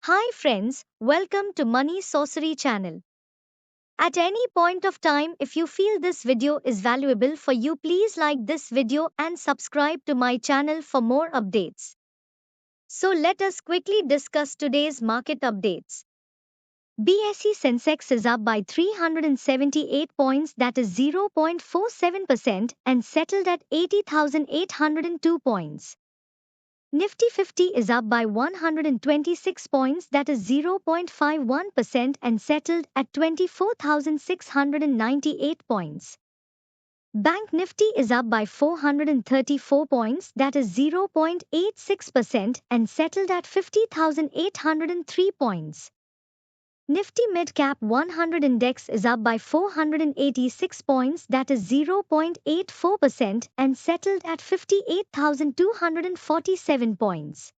Hi friends, welcome to Money Sorcery channel. At any point of time if you feel this video is valuable for you, please like this video and subscribe to my channel for more updates. So let us quickly discuss today's market updates. BSE Sensex is up by 378 points, that is 0.47%, and settled at 80,802 points. Nifty 50 is up by 126 points, that is 0.51%, and settled at 24,698 points. Bank Nifty is up by 434 points, that is 0.86%, and settled at 50,803 points. Nifty Mid Cap 100 Index is up by 486 points, that is 0.84%, and settled at 58,247 points.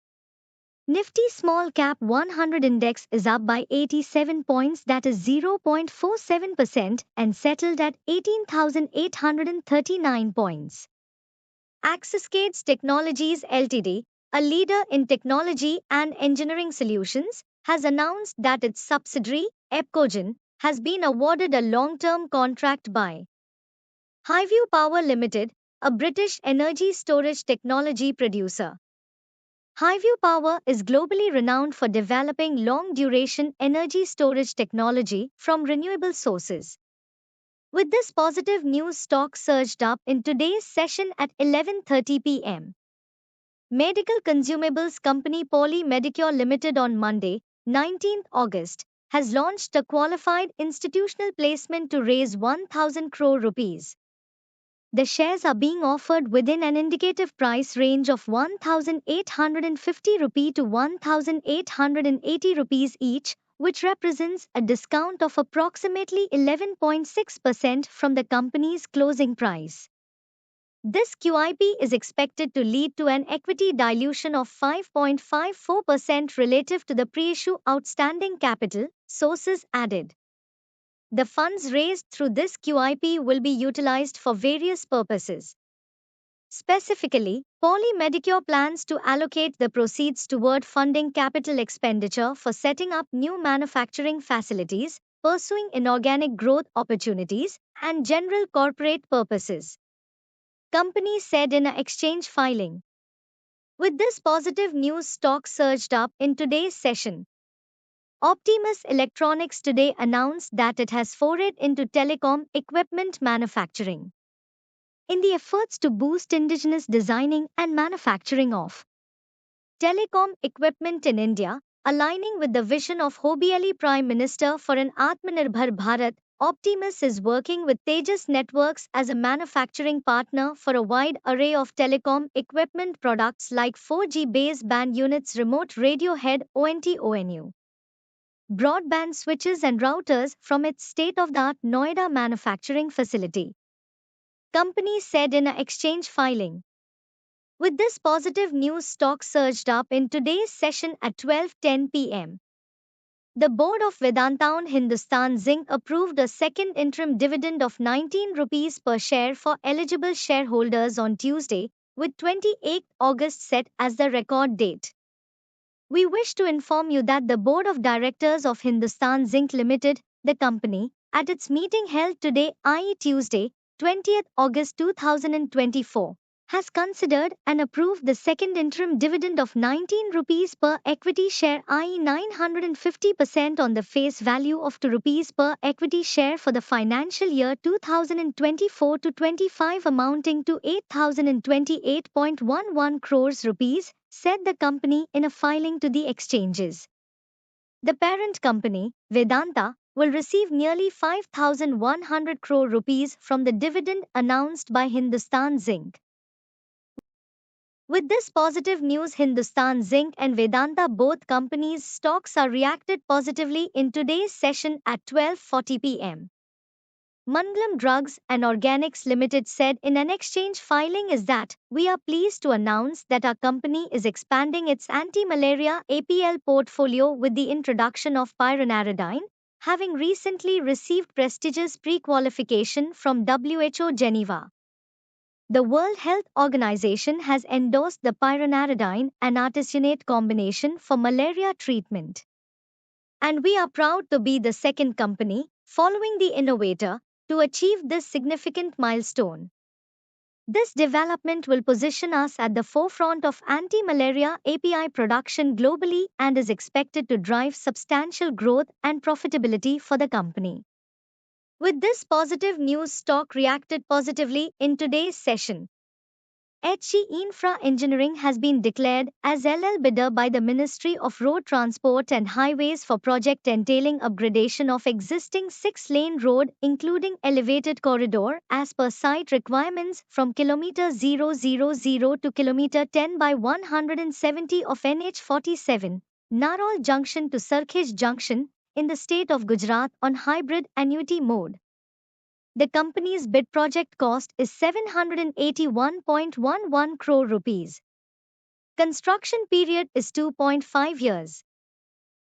Nifty Small Cap 100 Index is up by 87 points, that is 0.47%, and settled at 18,839 points. Axiscades Technologies Ltd, a leader in technology and engineering solutions, has announced that its subsidiary, Epcogen, has been awarded a long-term contract by Highview Power Limited, a British energy storage technology producer. Highview Power is globally renowned for developing long-duration energy storage technology from renewable sources. With this positive news, stock surged up in today's session at 11:30 p.m. Medical consumables company Poly Medicure Limited on Monday, 19th August, has launched a qualified institutional placement to raise 1,000 crore rupees. The shares are being offered within an indicative price range of 1,850 rupee to 1,880 rupees each, which represents a discount of approximately 11.6% from the company's closing price. This QIP is expected to lead to an equity dilution of 5.54% relative to the pre-issue outstanding capital, sources added. The funds raised through this QIP will be utilized for various purposes. Specifically, Poly Medicure plans to allocate the proceeds toward funding capital expenditure for setting up new manufacturing facilities, pursuing inorganic growth opportunities, and general corporate purposes. Company said in an exchange filing. With this positive news, stock surged up in today's session. Optimus Electronics today announced that it has forayed into telecom equipment manufacturing. In the efforts to boost indigenous designing and manufacturing of telecom equipment in India, aligning with the vision of Hobieli Prime Minister for an Atmanirbhar Bharat, Optimus is working with Tejas Networks as a manufacturing partner for a wide array of telecom equipment products like 4G base band units, remote radio head ONT/ONU, broadband switches and routers from its state-of-the-art Noida manufacturing facility. Company said in an exchange filing. With this positive news, stock surged up in today's session at 12:10 p.m. The board of Vedanta Hindustan Zinc approved a second interim dividend of 19 rupees per share for eligible shareholders on Tuesday, with 28 August set as the record date. We wish to inform you that the Board of Directors of Hindustan Zinc Limited, the company, at its meeting held today, i.e. Tuesday, 20th August 2024, has considered and approved the second interim dividend of 19 rupees per equity share, i.e. 950% on the face value of 2 rupees per equity share for the financial year 2024 to 25, amounting to 8,028.11 crores rupees, said the company in a filing to the exchanges. The parent company, Vedanta, will receive nearly 5,100 crore rupees from the dividend announced by Hindustan Zinc. With this positive news, Hindustan Zinc and Vedanta, both companies' stocks are reacted positively in today's session at 12:40 p.m. Mangalam Drugs and Organics Limited said in an exchange filing is that we are pleased to announce that our company is expanding its anti-malaria APL portfolio with the introduction of pyronardine, having recently received prestigious pre-qualification from WHO Geneva. The World Health Organization has endorsed the pyronardine and artesunate combination for malaria treatment. And we are proud to be the second company, following the innovator, to achieve this significant milestone. This development will position us at the forefront of anti malaria API production globally and is expected to drive substantial growth and profitability for the company. With this positive news, stock reacted positively in today's session. HE Infra Engineering has been declared as LL bidder by the Ministry of Road Transport and Highways for project entailing upgradation of existing 6-lane road including elevated corridor as per site requirements from kilometer 000 to kilometer 10 by 170 of NH 47 Narol Junction to Sarkhej Junction in the state of Gujarat on hybrid annuity mode. The company's bid project cost is 781.11 crore rupees. Construction period is 2.5 years.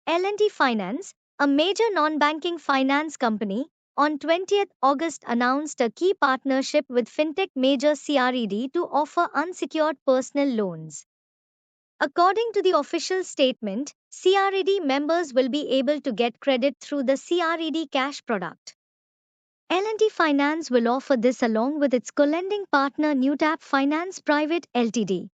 L&T Finance, a major non-banking finance company, on 20th August announced a key partnership with fintech major CRED to offer unsecured personal loans. According to the official statement, CRED members will be able to get credit through the CRED Cash product. L&T Finance will offer this along with its co-lending partner Newtap Finance Private Ltd.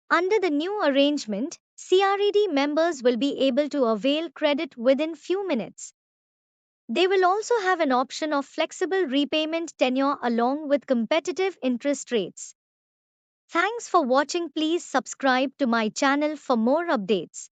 Under the new arrangement, CRED members will be able to avail credit within few minutes. They will also have an option of flexible repayment tenure along with competitive interest rates. Thanks for watching. Please subscribe to my channel for more updates.